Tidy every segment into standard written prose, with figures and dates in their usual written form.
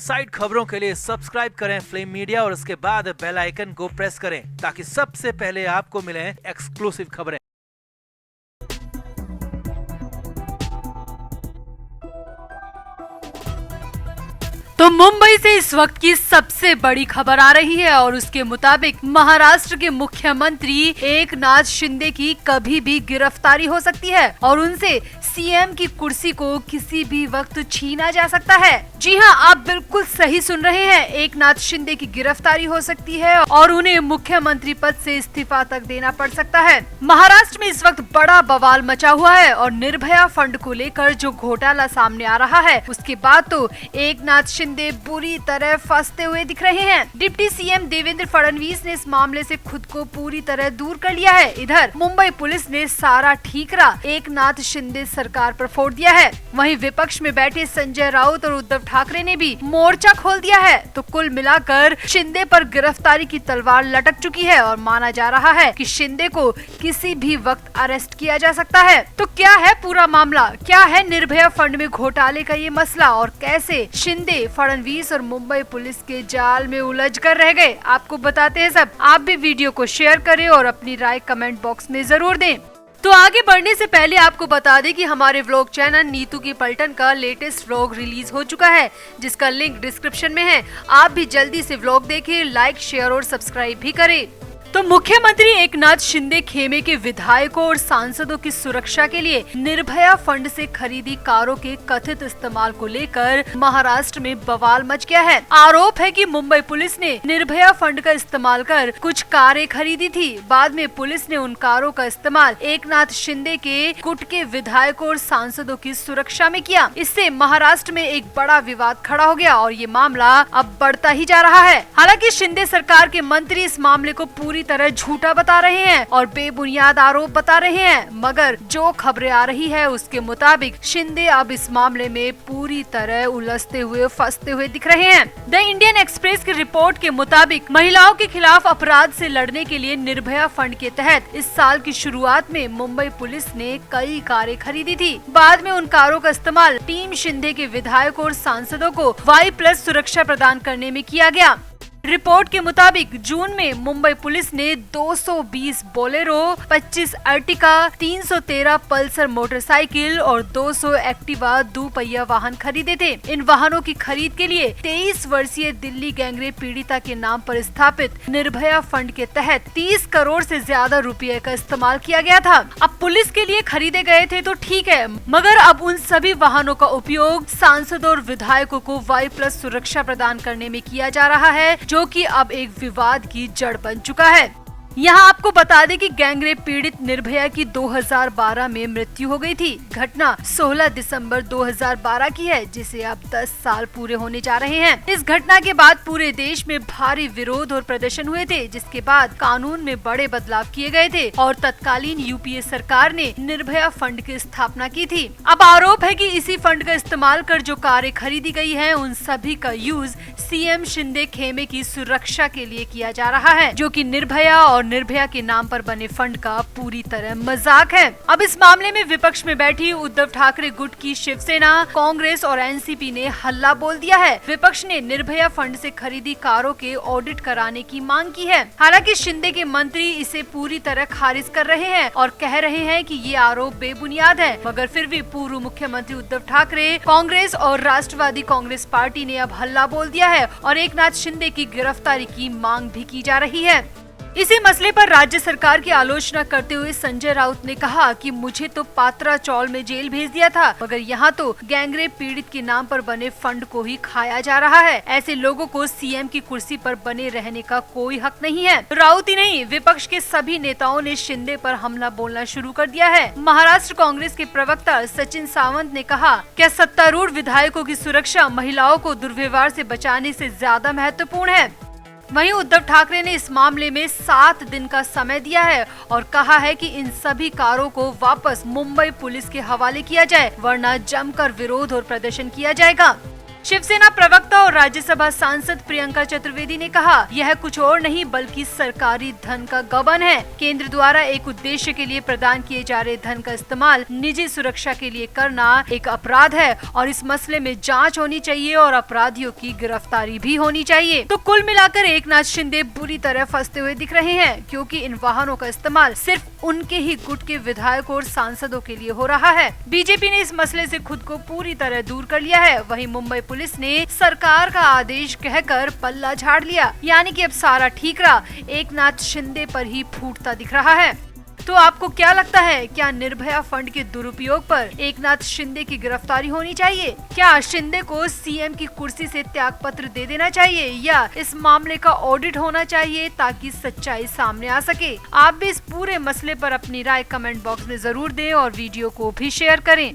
Side खबरों के लिए सब्सक्राइब करें फ्लेम मीडिया और उसके बाद बेल आइकन को प्रेस करें ताकि सबसे पहले आपको मिले एक्सक्लूसिव खबरें। तो मुंबई से इस वक्त की सबसे बड़ी खबर आ रही है और उसके मुताबिक महाराष्ट्र के मुख्यमंत्री एकनाथ शिंदे की कभी भी गिरफ्तारी हो सकती है और उनसे सीएम की कुर्सी को किसी भी वक्त छीना जा सकता है। जी हां, आप बिल्कुल सही सुन रहे हैं, एकनाथ शिंदे की गिरफ्तारी हो सकती है और उन्हें मुख्यमंत्री पद से इस्तीफा तक देना पड़ सकता है। महाराष्ट्र में इस वक्त बड़ा बवाल मचा हुआ है और निर्भया फंड को लेकर जो घोटाला सामने आ रहा है उसके बाद तो एकनाथ शिंदे बुरी तरह फंसते हुए दिख रहे हैं। डिप्टी सीएम देवेंद्र फडणवीस ने इस मामले से खुद को पूरी तरह दूर कर लिया है। इधर मुंबई पुलिस ने सारा ठीकरा एकनाथ शिंदे सरकार पर फोड़ दिया है। वहीं विपक्ष में बैठे संजय राउत और उद्धव ठाकरे ने भी मोर्चा खोल दिया है। तो कुल मिलाकर शिंदे पर गिरफ्तारी की तलवार लटक चुकी है और माना जा रहा है कि शिंदे को किसी भी वक्त अरेस्ट किया जा सकता है। तो क्या है पूरा मामला, क्या है निर्भया फंड में घोटाले का ये मसला और कैसे शिंदे, फडणवीस और मुंबई पुलिस के जाल में उलझ कर रह गए, आपको बताते हैं सब। आप भी वीडियो को शेयर करें और अपनी राय कमेंट बॉक्स में जरूर दें। तो आगे बढ़ने से पहले आपको बता दें कि हमारे व्लॉग चैनल नीतू की पलटन का लेटेस्ट व्लॉग रिलीज हो चुका है, जिसका लिंक डिस्क्रिप्शन में है। आप भी जल्दी से व्लॉग देखें, लाइक, शेयर और सब्सक्राइब भी करें। तो मुख्यमंत्री एकनाथ शिंदे खेमे के विधायकों और सांसदों की सुरक्षा के लिए निर्भया फंड से खरीदी कारों के कथित इस्तेमाल को लेकर महाराष्ट्र में बवाल मच गया है। आरोप है कि मुंबई पुलिस ने निर्भया फंड का इस्तेमाल कर कुछ कारें खरीदी थी। बाद में पुलिस ने उन कारों का इस्तेमाल एकनाथ शिंदे के गुट के विधायकों और सांसदों की सुरक्षा में किया। इससे महाराष्ट्र में एक बड़ा विवाद खड़ा हो गया और ये मामला अब बढ़ता ही जा रहा है। हालांकि शिंदे सरकार के मंत्री इस मामले को पूरी तरह झूठा बता रहे हैं और बेबुनियाद आरोप बता रहे हैं, मगर जो खबरें आ रही है उसके मुताबिक शिंदे अब इस मामले में पूरी तरह उलझते हुए, फंसते हुए दिख रहे हैं। द इंडियन एक्सप्रेस की रिपोर्ट के मुताबिक महिलाओं के खिलाफ अपराध से लड़ने के लिए निर्भया फंड के तहत इस साल की शुरुआत में मुंबई पुलिस ने कई कारें खरीदी थी। बाद में उन कारों का इस्तेमाल टीम शिंदे के विधायकों और सांसदों को Y+ सुरक्षा प्रदान करने में किया गया। रिपोर्ट के मुताबिक जून में मुंबई पुलिस ने 220 बोलेरो, 25 अर्टिका, 313 पल्सर मोटरसाइकिल और 200 एक्टिवा दोपहिया वाहन खरीदे थे। इन वाहनों की खरीद के लिए 23 वर्षीय दिल्ली गैंगरेप पीड़िता के नाम पर स्थापित निर्भया फंड के तहत 30 करोड़ से ज्यादा रुपये का इस्तेमाल किया गया था। अब पुलिस के लिए खरीदे गए थे तो ठीक है, मगर अब उन सभी वाहनों का उपयोग सांसदों और विधायकों को Y+ सुरक्षा प्रदान करने में किया जा रहा है, जो कि अब एक विवाद की जड़ बन चुका है। यहाँ आपको बता दें कि गैंगरेप पीड़ित निर्भया की 2012 में मृत्यु हो गई थी। घटना 16 दिसंबर 2012 की है, जिसे अब 10 साल पूरे होने जा रहे हैं। इस घटना के बाद पूरे देश में भारी विरोध और प्रदर्शन हुए थे, जिसके बाद कानून में बड़े बदलाव किए गए थे और तत्कालीन यूपीए सरकार ने निर्भया फंड की स्थापना की थी। अब आरोप है कि इसी फंड का इस्तेमाल कर जो कारें खरीदी गई है उन सभी का यूज सीएम शिंदे खेमे की सुरक्षा के लिए किया जा रहा है, जो कि निर्भया और निर्भया के नाम पर बने फंड का पूरी तरह मजाक है। अब इस मामले में विपक्ष में बैठी उद्धव ठाकरे गुट की शिवसेना, कांग्रेस और एनसीपी ने हल्ला बोल दिया है। विपक्ष ने निर्भया फंड से खरीदी कारों के ऑडिट कराने की मांग की है। हालांकि शिंदे के मंत्री इसे पूरी तरह खारिज कर रहे हैं और कह रहे हैं कि ये आरोप बेबुनियाद है, मगर फिर भी पूर्व मुख्यमंत्री उद्धव ठाकरे, कांग्रेस और राष्ट्रवादी कांग्रेस पार्टी ने अब हल्ला बोल दिया है और एकनाथ शिंदे की गिरफ्तारी की मांग भी की जा रही है। इसी मसले पर राज्य सरकार की आलोचना करते हुए संजय राउत ने कहा कि मुझे तो पात्रा चौल में जेल भेज दिया था, मगर यहाँ तो गैंगरेप पीड़ित के नाम पर बने फंड को ही खाया जा रहा है। ऐसे लोगों को सीएम की कुर्सी पर बने रहने का कोई हक नहीं है। राउत ही नहीं, विपक्ष के सभी नेताओं ने शिंदे पर हमला बोलना शुरू कर दिया है। महाराष्ट्र कांग्रेस के प्रवक्ता सचिन सावंत ने कहा, क्या सत्तारूढ़ विधायकों की सुरक्षा महिलाओं को दुर्व्यवहार से बचाने से ज्यादा महत्वपूर्ण है? वहीं उद्धव ठाकरे ने इस मामले में 7 दिन का समय दिया है और कहा है कि इन सभी कारों को वापस मुंबई पुलिस के हवाले किया जाए, वरना जमकर विरोध और प्रदर्शन किया जाएगा। शिवसेना प्रवक्ता और राज्यसभा सांसद प्रियंका चतुर्वेदी ने कहा, यह कुछ और नहीं बल्कि सरकारी धन का गबन है। केंद्र द्वारा एक उद्देश्य के लिए प्रदान किए जा रहे धन का इस्तेमाल निजी सुरक्षा के लिए करना एक अपराध है और इस मसले में जांच होनी चाहिए और अपराधियों की गिरफ्तारी भी होनी चाहिए। तो कुल मिलाकर एकनाथ शिंदे बुरी तरह फंसते हुए दिख रहे हैं, क्योंकि इन वाहनों का इस्तेमाल सिर्फ उनके ही गुट के विधायकों और सांसदों के लिए हो रहा है। बीजेपी ने इस मसले से खुद को पूरी तरह दूर कर लिया है। वहीं मुंबई पुलिस ने सरकार का आदेश कहकर पल्ला झाड़ लिया, यानी कि अब सारा ठीकरा एकनाथ शिंदे पर ही फूटता दिख रहा है। तो आपको क्या लगता है, क्या निर्भया फंड के दुरुपयोग पर एकनाथ शिंदे की गिरफ्तारी होनी चाहिए? क्या शिंदे को सीएम की कुर्सी से त्यागपत्र दे देना चाहिए या इस मामले का ऑडिट होना चाहिए ताकि सच्चाई सामने आ सके? आप भी इस पूरे मसले पर अपनी राय कमेंट बॉक्स में जरूर दें और वीडियो को भी शेयर करें।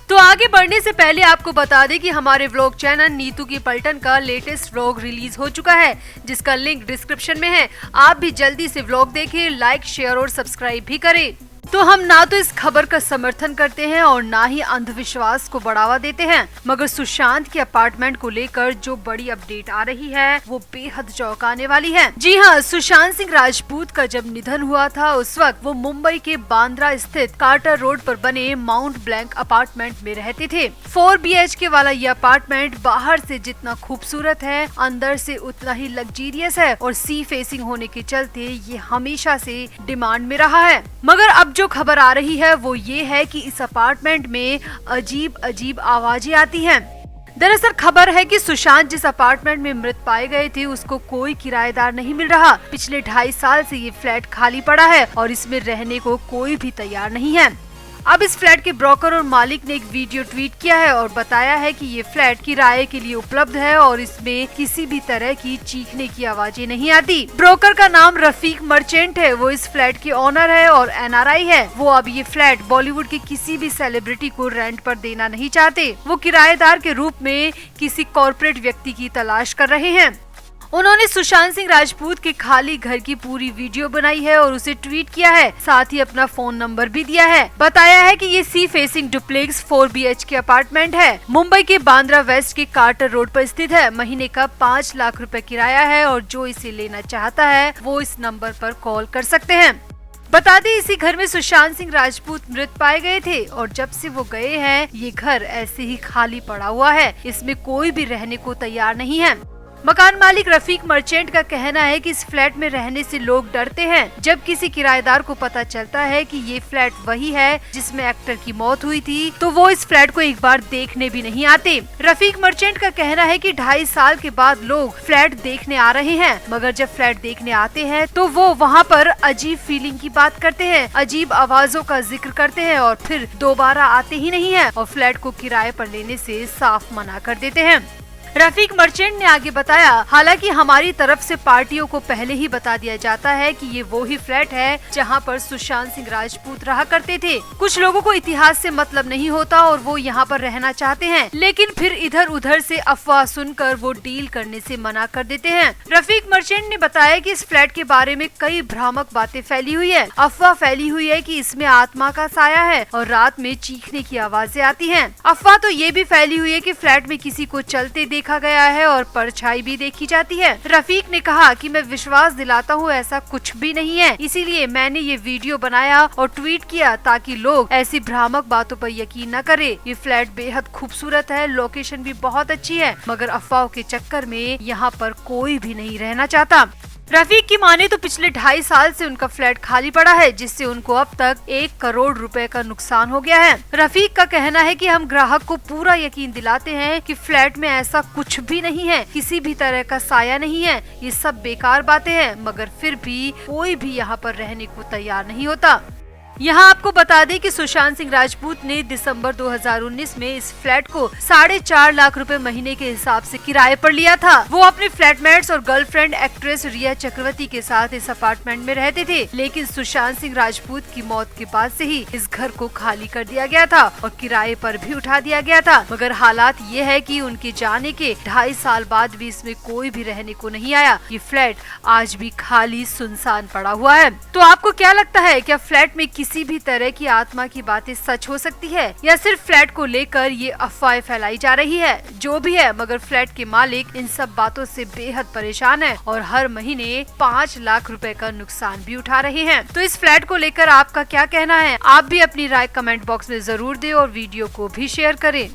तो आगे बढ़ने से पहले आपको बता दें कि हमारे व्लॉग चैनल नीतू की पलटन का लेटेस्ट व्लॉग रिलीज हो चुका है, जिसका लिंक डिस्क्रिप्शन में है। आप भी जल्दी से व्लॉग देखें, लाइक, शेयर और सब्सक्राइब भी करें। तो हम ना तो इस खबर का समर्थन करते हैं और ना ही अंधविश्वास को बढ़ावा देते हैं, मगर सुशांत के अपार्टमेंट को लेकर जो बड़ी अपडेट आ रही है वो बेहद चौंकाने वाली है। जी हाँ, सुशांत सिंह राजपूत का जब निधन हुआ था उस वक्त वो मुंबई के बांद्रा स्थित कार्टर रोड पर बने माउंट ब्लैंक अपार्टमेंट में रहते थे। 4 BHK वाला ये अपार्टमेंट बाहर से जितना खूबसूरत है, अंदर से उतना ही लग्जीरियस है और सी फेसिंग होने के चलते ये हमेशा से डिमांड में रहा है। मगर अब जो खबर आ रही है वो ये है कि इस अपार्टमेंट में अजीब आवाजें आती हैं। दरअसल खबर है कि सुशांत जिस अपार्टमेंट में मृत पाए गए थे उसको कोई किराएदार नहीं मिल रहा। पिछले 2.5 साल से ये फ्लैट खाली पड़ा है और इसमें रहने को कोई भी तैयार नहीं है। अब इस फ्लैट के ब्रोकर और मालिक ने एक वीडियो ट्वीट किया है और बताया है कि ये फ्लैट किराए के लिए उपलब्ध है और इसमें किसी भी तरह की चीखने की आवाजें नहीं आती। ब्रोकर का नाम रफीक मर्चेंट है, वो इस फ्लैट के ओनर है और NRI है। वो अब ये फ्लैट बॉलीवुड के किसी भी सेलिब्रिटी को रेंट पर देना नहीं चाहते। वो किराएदार के रूप में किसी कॉर्पोरेट व्यक्ति की तलाश कर रहे हैं। उन्होंने सुशांत सिंह राजपूत के खाली घर की पूरी वीडियो बनाई है और उसे ट्वीट किया है, साथ ही अपना फोन नंबर भी दिया है। बताया है कि ये sea facing duplex 4 BHK apartment है, मुंबई के बांद्रा वेस्ट के कार्टर रोड पर स्थित है। महीने का 5 लाख रुपए किराया है और जो इसे लेना चाहता है वो इस नंबर पर कॉल कर सकते हैं। बता दें, इसी घर में सुशांत सिंह राजपूत मृत पाए गए थे और जब से वो गए हैं ये घर ऐसे ही खाली पड़ा हुआ है। इसमें कोई भी रहने को तैयार नहीं है। मकान मालिक रफीक मर्चेंट का कहना है कि इस फ्लैट में रहने से लोग डरते हैं। जब किसी किराएदार को पता चलता है कि ये फ्लैट वही है जिसमें एक्टर की मौत हुई थी तो वो इस फ्लैट को एक बार देखने भी नहीं आते। रफीक मर्चेंट का कहना है कि 2.5 साल के बाद लोग फ्लैट देखने आ रहे हैं, मगर जब फ्लैट देखने आते हैं तो वो वहाँ पर अजीब फीलिंग की बात करते हैं, अजीब आवाजों का जिक्र करते हैं और फिर दोबारा आते ही नहीं है और फ्लैट को किराए पर लेने से साफ मना कर देते हैं। रफीक मर्चेंट ने आगे बताया, हालांकि हमारी तरफ से पार्टियों को पहले ही बता दिया जाता है कि ये वो ही फ्लैट है जहां पर सुशांत सिंह राजपूत रहा करते थे। कुछ लोगों को इतिहास से मतलब नहीं होता और वो यहां पर रहना चाहते हैं, लेकिन फिर इधर उधर से अफवाह सुनकर वो डील करने से मना कर देते हैं। रफीक मर्चेंट ने बताया कि इस फ्लैट के बारे में कई भ्रामक बातें फैली हुई है। अफवाह फैली हुई है कि इसमें आत्मा का साया है और रात में चीखने की आवाजें आती हैं। अफवाह तो ये भी फैली हुई है कि फ्लैट में किसी को चलते देखा गया है और परछाई भी देखी जाती है। रफीक ने कहा कि मैं विश्वास दिलाता हूँ ऐसा कुछ भी नहीं है, इसीलिए मैंने ये वीडियो बनाया और ट्वीट किया ताकि लोग ऐसी भ्रामक बातों पर यकीन न करें। ये फ्लैट बेहद खूबसूरत है, लोकेशन भी बहुत अच्छी है, मगर अफवाहों के चक्कर में यहाँ पर कोई भी नहीं रहना चाहता। रफीक की माने तो पिछले 2.5 साल से उनका फ्लैट खाली पड़ा है, जिससे उनको अब तक 1 करोड़ रुपए का नुकसान हो गया है। रफीक का कहना है कि हम ग्राहक को पूरा यकीन दिलाते हैं कि फ्लैट में ऐसा कुछ भी नहीं है, किसी भी तरह का साया नहीं है, ये सब बेकार बातें हैं, मगर फिर भी कोई भी यहाँ पर रहने को तैयार नहीं होता। यहाँ आपको बता दें कि सुशांत सिंह राजपूत ने दिसंबर 2019 में इस फ्लैट को 4.5 लाख रुपए महीने के हिसाब से किराए पर लिया था। वो अपने फ्लैटमेट्स और गर्लफ्रेंड एक्ट्रेस रिया चक्रवर्ती के साथ इस अपार्टमेंट में रहते थे, लेकिन सुशांत सिंह राजपूत की मौत के बाद से ही इस घर को खाली कर दिया गया था और किराए पर भी उठा दिया गया था। मगर हालात ये है कि उनके जाने के 2.5 साल बाद भी इसमें कोई भी रहने को नहीं आया। ये फ्लैट आज भी खाली सुनसान पड़ा हुआ है। तो आपको क्या लगता है, क्या फ्लैट में किसी भी तरह की आत्मा की बातें सच हो सकती है या सिर्फ फ्लैट को लेकर ये अफवाहें फैलाई जा रही है। जो भी है, मगर फ्लैट के मालिक इन सब बातों से बेहद परेशान है और हर महीने 5 लाख रुपए का नुकसान भी उठा रहे हैं। तो इस फ्लैट को लेकर आपका क्या कहना है? आप भी अपनी राय कमेंट बॉक्स में जरूर दें और वीडियो को भी शेयर करें।